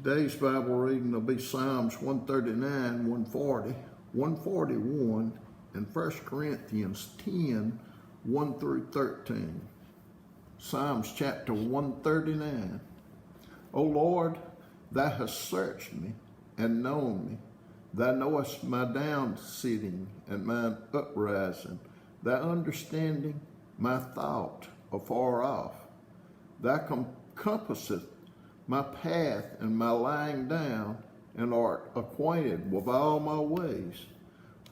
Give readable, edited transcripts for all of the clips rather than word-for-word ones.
Today's Bible reading will be Psalms 139, 140, 141, and 1 Corinthians 10, 1 through 13. Psalms chapter 139. O Lord, thou hast searched me and known me. Thou knowest my down sitting and mine uprising. Thou understanding my thought afar off. Thou compassest my path and my lying down, and art acquainted with all my ways.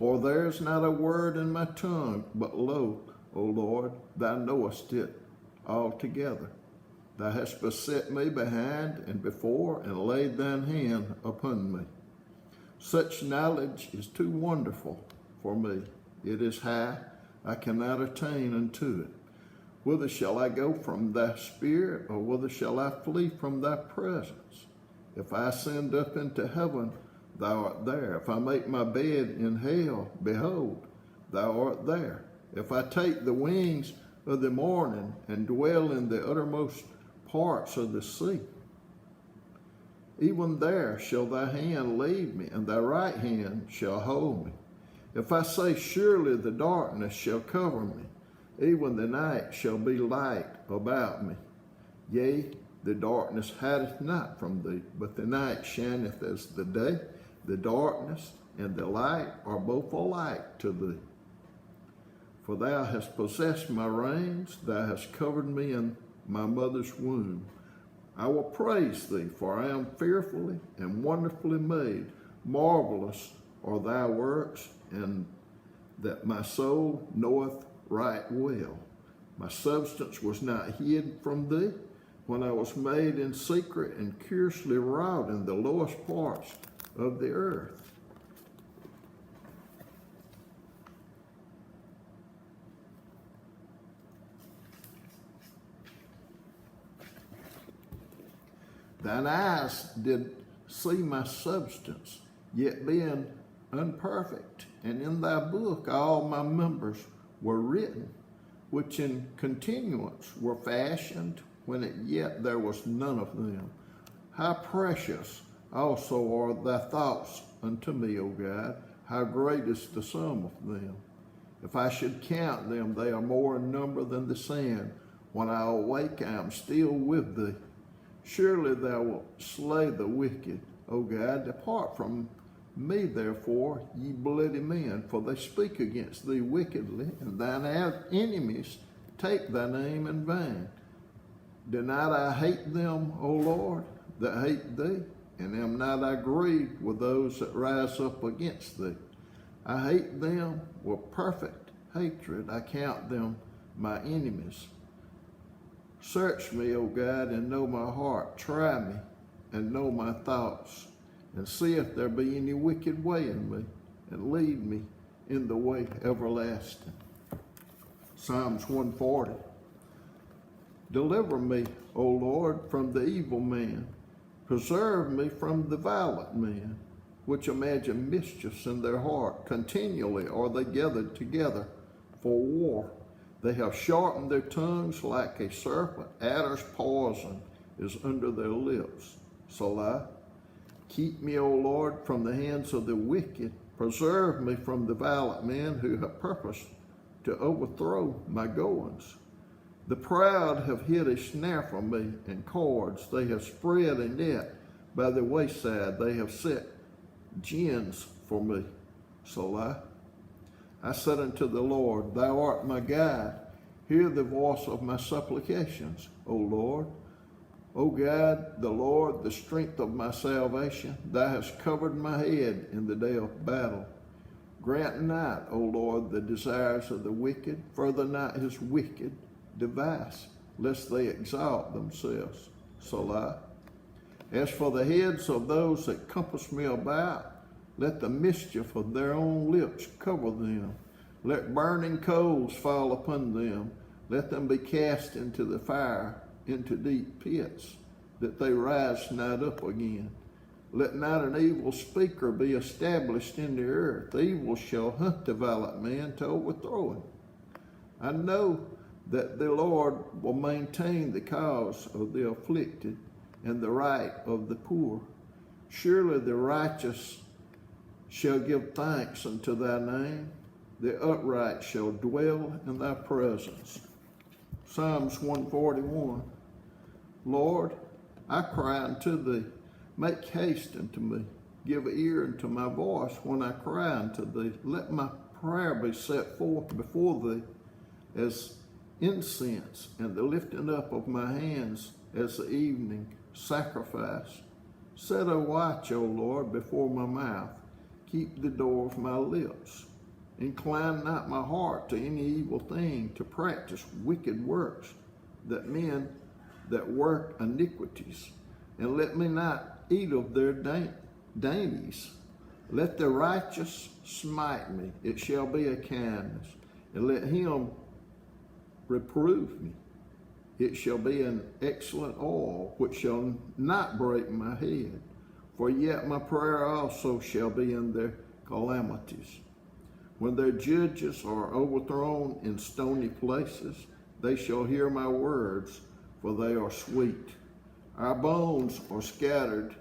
For there is not a word in my tongue, but lo, O Lord, thou knowest it altogether. Thou hast beset me behind and before, and laid thine hand upon me. Such knowledge is too wonderful for me. It is high, I cannot attain unto it. Whither shall I go from thy spirit, or whither shall I flee from thy presence? If I ascend up into heaven, thou art there. If I make my bed in hell, behold, thou art there. If I take the wings of the morning and dwell in the uttermost parts of the sea, even there shall thy hand lead me, and thy right hand shall hold me. If I say, surely the darkness shall cover me, even the night shall be light about me. Yea, the darkness hideth not from thee, but the night shineth as the day. The darkness and the light are both alike to thee. For thou hast possessed my reins, thou hast covered me in my mother's womb. I will praise thee, for I am fearfully and wonderfully made. Marvelous are thy works, and that my soul knoweth right well. My substance was not hid from thee when I was made in secret and curiously wrought in the lowest parts of the earth. Thine eyes did see my substance, yet being unperfect, and in thy book all my members were written, which in continuance were fashioned, when yet there was none of them. How precious also are thy thoughts unto me, O God! How great is the sum of them! If I should count them, they are more in number than the sand. When I awake, I am still with thee. Surely thou wilt slay the wicked, O God. Depart from me, therefore, ye bloody men, for they speak against thee wickedly, and thine enemies take thy name in vain. Do not I hate them, O Lord, that hate thee? And am not I grieved with those that rise up against thee? I hate them with perfect hatred. I count them my enemies. Search me, O God, and know my heart. Try me and know my thoughts, and see if there be any wicked way in me, and lead me in the way everlasting. Psalms 140. Deliver me, O Lord, from the evil man. Preserve me from the violent men, which imagine mischiefs in their heart. Continually are they gathered together for war. They have sharpened their tongues like a serpent. Adder's poison is under their lips. Selah. Keep me, O Lord, from the hands of the wicked. Preserve me from the violent men who have purposed to overthrow my goings. The proud have hid a snare for me, and cords. They have spread a net by the wayside. They have set gins for me. Selah. I said unto the Lord, thou art my God. Hear the voice of my supplications, O Lord. O God, the Lord, the strength of my salvation, thou hast covered my head in the day of battle. Grant not, O Lord, the desires of the wicked, further not his wicked device, lest they exalt themselves. Selah. As for the heads of those that compass me about, let the mischief of their own lips cover them. Let burning coals fall upon them. Let them be cast into the fire, into deep pits, that they rise not up again. Let not an evil speaker be established in the earth. Evil shall hunt the violent man to overthrow him. I know that the Lord will maintain the cause of the afflicted and the right of the poor. Surely the righteous shall give thanks unto thy name. The upright shall dwell in thy presence. Psalms 141. Lord, I cry unto thee. Make haste unto me. Give ear unto my voice when I cry unto thee. Let my prayer be set forth before thee as incense, and the lifting up of my hands as the evening sacrifice. Set a watch, O Lord, before my mouth. Keep the door of my lips. Incline not my heart to any evil thing, to practice wicked works, that men that work iniquities, and let me not eat of their dainties. Let the righteous smite me, it shall be a kindness, and let him reprove me, it shall be an excellent oil, which shall not break my head. For yet my prayer also shall be in their calamities. When their judges are overthrown in stony places, they shall hear my words, for they are sweet. Our bones are scattered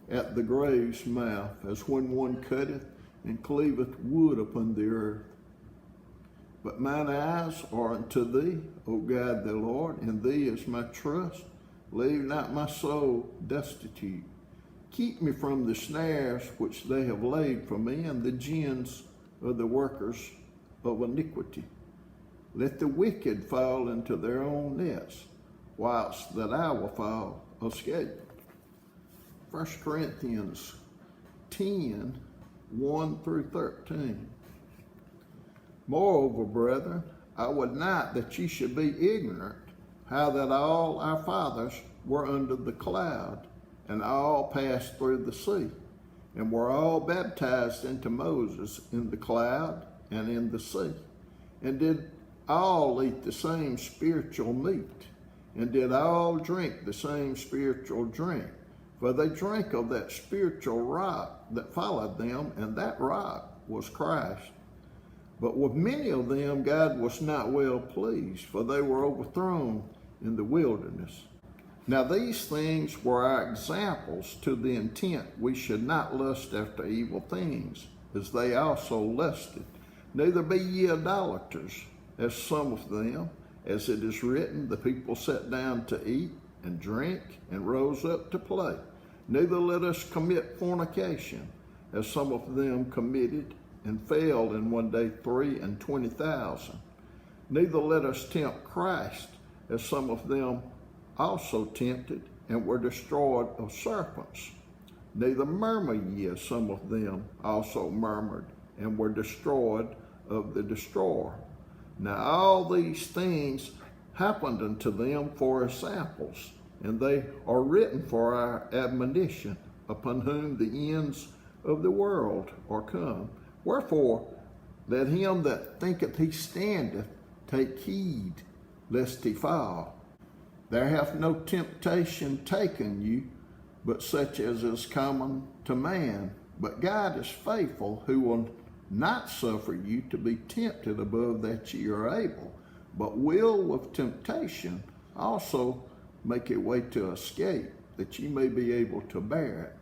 at the grave's mouth, as when one cutteth and cleaveth wood upon the earth. But mine eyes are unto thee, O God the Lord, in thee is my trust. Leave not my soul destitute. Keep me from the snares which they have laid for me, and the gins of the workers of iniquity. Let the wicked fall into their own nets, whilst that I will fall escape. 1 Corinthians 10, 1 through 13. Moreover, brethren, I would not that ye should be ignorant how that all our fathers were under the cloud, and all passed through the sea, and were all baptized into Moses in the cloud and in the sea, and did all eat the same spiritual meat, and did all drink the same spiritual drink. For they drank of that spiritual rock that followed them, and that rock was Christ. But with many of them God was not well pleased, for they were overthrown in the wilderness. Now these things were our examples, to the intent we should not lust after evil things, as they also lusted. Neither be ye idolaters, as some of them, as it is written, the people sat down to eat and drink, and rose up to play. Neither let us commit fornication, as some of them committed, and fell in one day 23,000. Neither let us tempt Christ, as some of them also tempted, and were destroyed of serpents. Neither murmur ye, as some of them also murmured, and were destroyed of the destroyer. Now all these things happened unto them for examples, and they are written for our admonition, upon whom the ends of the world are come. Wherefore, let him that thinketh he standeth take heed, lest he fall. There hath no temptation taken you, but such as is common to man. But God is faithful, who will not suffer you to be tempted above that ye are able, but will with temptation also make a way to escape, that ye may be able to bear it.